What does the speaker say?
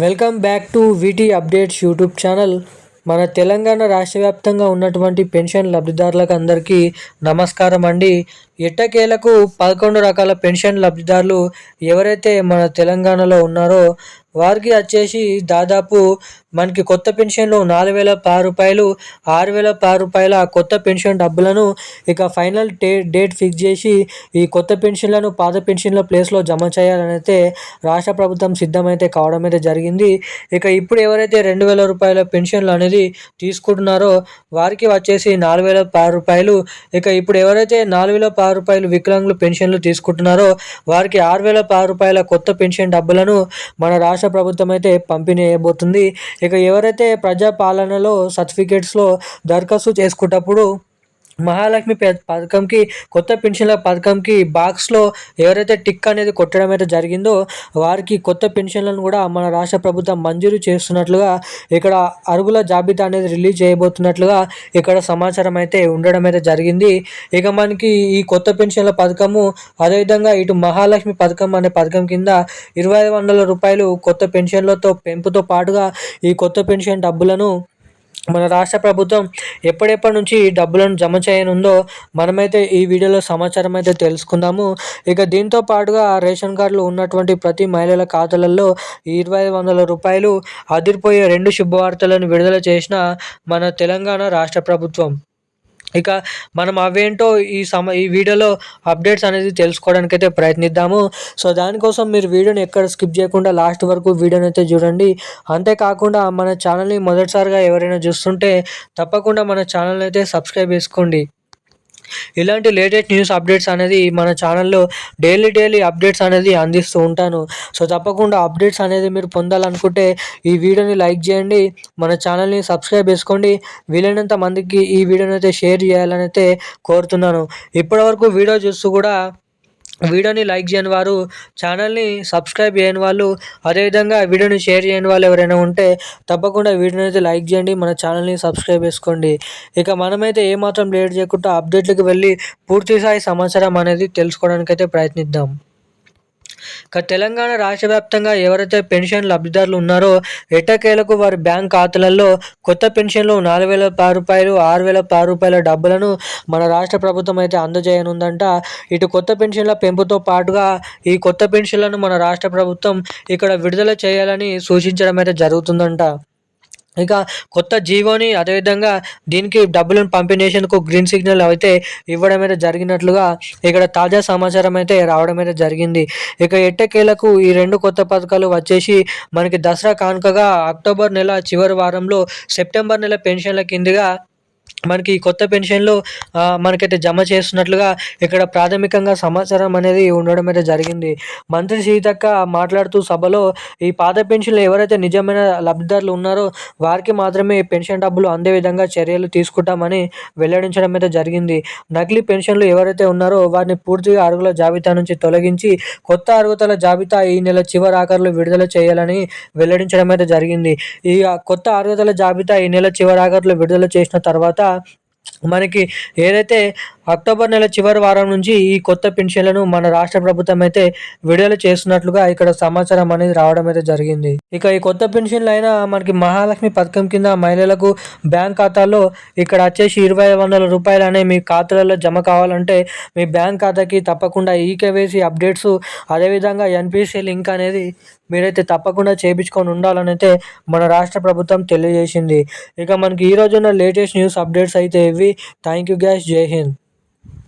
Welcome back to వీటీ updates YouTube channel. మన తెలంగాణ రాష్ట్ర వ్యాప్తంగా ఉన్నటువంటి పెన్షన్ లబ్ధిదారులకు అందరికీ నమస్కారం అండి. ఎట్టకేలకు 11 రకాల పెన్షన్ లబ్ధిదారులు ఎవరైతే మన తెలంగాణలో ఉన్నారో వారికి వచ్చేసి దాదాపు మనకి కొత్త పెన్షన్లు 4,016 రూపాయలు, 6,016 రూపాయల కొత్త పెన్షన్ డబ్బులను ఇక ఫైనల్ డేట్ ఫిక్స్ చేసి ఈ కొత్త పెన్షన్లను పాత పెన్షన్ల ప్లేస్లో జమ చేయాలని అయితే రాష్ట్ర ప్రభుత్వం సిద్ధమైతే కావడం అయితే జరిగింది. ఇక ఇప్పుడు ఎవరైతే 2,000 రూపాయల పెన్షన్లు అనేది తీసుకుంటున్నారో వారికి వచ్చేసి 4,016 రూపాయలు. ఇక ఇప్పుడు ఎవరైతే 4,016 రూపాయలు వికలాంగులు పెన్షన్లు తీసుకుంటున్నారో వారికి 6,016 రూపాయల కొత్త పెన్షన్ డబ్బులను మన రాష్ట్ర ప్రభుత్వం అయితే పంపిణీ చేయబోతుంది. ఇక ఎవరైతే ప్రజా పాలనలో సర్టిఫికేట్స్లో దరఖాస్తు చేసుకున్నప్పుడు మహాలక్ష్మి పథకంకి కొత్త పెన్షన్ల పథకంకి బాక్స్లో ఎవరైతే టిక్ అనేది కొట్టడం అయితే జరిగిందో వారికి కొత్త పెన్షన్లను కూడా మన రాష్ట్ర ప్రభుత్వం మంజూరు చేస్తున్నట్లుగా ఇక్కడ అర్హుల జాబితా అనేది రిలీజ్ చేయబోతున్నట్లుగా ఇక్కడ సమాచారం అయితే ఉండడం అయితే జరిగింది. ఇక మనకి ఈ కొత్త పెన్షన్ల పథకము అదేవిధంగా ఇటు మహాలక్ష్మి పథకం అనే పథకం కింద 2,500 రూపాయలు కొత్త పెన్షన్లతో పెంపుతో పాటుగా ఈ కొత్త పెన్షన్ డబ్బులను మన రాష్ట్ర ప్రభుత్వం ఎప్పటి నుంచి డబ్బులను జమ చేయనుందో మనమైతే ఈ వీడియోలో సమాచారం అయితే తెలుసుకుందాము. ఇక దీంతో పాటుగా రేషన్ కార్డులు ఉన్నటువంటి ప్రతి మహిళల ఖాతాలలో 2,500 రూపాయలు అదిరిపోయే 2 శుభవార్తలను విడుదల చేసిన మన తెలంగాణ రాష్ట్ర ప్రభుత్వం. ఇక మనం అవేంటో ఈ వీడియోలో అప్డేట్స్ అనేది తెలుసుకోవడానికైతే ప్రయత్నిద్దాము. సో దానికోసం మీరు వీడియోని ఎక్కడ స్కిప్ చేయకుండా లాస్ట్ వరకు వీడియోని అయితే చూడండి. అంతేకాకుండా మన ఛానల్ని మొదటిసారిగా ఎవరైనా చూస్తుంటే తప్పకుండా మన ఛానల్ని అయితే సబ్స్క్రైబ్ చేసుకోండి. ఇలాంటి లేటెస్ట్ న్యూస్ అప్డేట్స్ అనేది మన ఛానల్లో డైలీ అప్డేట్స్ అనేది అందిస్తూ ఉంటాను. సో తప్పకుండా అప్డేట్స్ అనేది మీరు పొందాలనుకుంటే ఈ వీడియోని లైక్ చేయండి, మన ఛానల్ని సబ్స్క్రైబ్ చేసుకోండి, వీలైనంత మందికి ఈ వీడియోని అయితే షేర్ చేయాలని అయితే కోరుతున్నాను. ఇప్పటివరకు వీడియో చూస్తూ కూడా వీడియోని లైక్ చేయని వారు, ఛానల్ని సబ్స్క్రైబ్ చేయని వాళ్ళు, అదేవిధంగా వీడియోని షేర్ చేయని వాళ్ళు ఎవరైనా ఉంటే తప్పకుండా వీడియోని అయితే లైక్ చేయండి, మన ఛానల్ని సబ్స్క్రైబ్ చేసుకోండి. ఇక మనమైతే ఏమాత్రం లేట్ చేయకుండా అప్డేట్లకు వెళ్ళి పూర్తి స్థాయి సమాచారం అనేది తెలుసుకోవడానికైతే ప్రయత్నిద్దాం. తెలంగాణ రాష్ట్ర వ్యాప్తంగా ఎవరైతే పెన్షన్ లబ్ధిదారులు ఉన్నారో ఎట్టకేలకు వారి బ్యాంక్ ఖాతాలలో కొత్త పెన్షన్లు 4,016 రూపాయలు, 6,016 రూపాయల డబ్బులను మన రాష్ట్ర ప్రభుత్వం అయితే అందజేయనుందంట. ఇటు కొత్త పెన్షన్ల పెంపుతో పాటుగా ఈ కొత్త పెన్షన్లను మన రాష్ట్ర ప్రభుత్వం ఇక్కడ విడుదల చేయాలని సూచించడం అయితే జరుగుతుందంట. ఇక కొత్త జీవోని అదేవిధంగా దీనికి డబ్బులను పంపిణీసేందుకు గ్రీన్ సిగ్నల్ అయితే ఇవ్వడం అయితే జరిగినట్లుగా ఇక్కడ తాజా సమాచారం అయితే రావడం అయితే జరిగింది. ఇక ఎట్టకేలకు ఈ 2 కొత్త పథకాలు వచ్చేసి మనకి దసరా కానుకగా అక్టోబర్ నెల చివరి వారంలో సెప్టెంబర్ నెల పెన్షన్ల కిందగా మనకి ఈ కొత్త పెన్షన్లు మనకైతే జమ చేస్తున్నట్లుగా ఇక్కడ ప్రాథమికంగా సమాచారం అనేది ఉండడం అయితే జరిగింది. మంత్రి సీతక్క మాట్లాడుతూ సభలో ఈ పాత పెన్షన్లు ఎవరైతే నిజమైన లబ్ధిదారులు ఉన్నారో వారికి మాత్రమే పెన్షన్ డబ్బులు అందే విధంగా చర్యలు తీసుకుంటామని వెల్లడించడం అయితే జరిగింది. నకిలీ పెన్షన్లు ఎవరైతే ఉన్నారో వారిని పూర్తిగా అర్హుల జాబితా నుంచి తొలగించి కొత్త అర్హతల జాబితా ఈ నెల చివరి ఆఖరులో విడుదల చేయాలని వెల్లడించడం అయితే జరిగింది. ఈ కొత్త అర్హతల జాబితా ఈ నెల చివరి ఆఖరులో విడుదల చేసిన తర్వాత మనకి ఏదైతే అక్టోబర్ నెల చివరి వారం నుంచి ఈ కొత్త పెన్షన్లను మన రాష్ట్ర ప్రభుత్వం అయితే విడుదల చేస్తున్నట్లుగా ఇక్కడ సమాచారం అనేది రావడం అయితే జరిగింది. ఇక ఈ కొత్త పెన్షన్లు అయినా మనకి మహాలక్ష్మి పథకం కింద మహిళలకు బ్యాంక్ ఖాతాలో ఇక్కడ వచ్చేసి 2,500 రూపాయలు అనే మీ ఖాతాలలో జమ కావాలంటే మీ బ్యాంక్ ఖాతాకి తప్పకుండా ఈకేవైసీ అప్డేట్స్ అదేవిధంగా ఎన్పిసి లింక్ అనేది మీరైతే తప్పకుండా చేయించుకొని ఉండాలని అయితే మన రాష్ట్ర ప్రభుత్వం తెలియజేసింది. ఇక మనకి ఈ రోజున్న లేటెస్ట్ న్యూస్ అప్డేట్స్ అయితే ఇవి. థ్యాంక్ యూ గైస్, జై హింద్.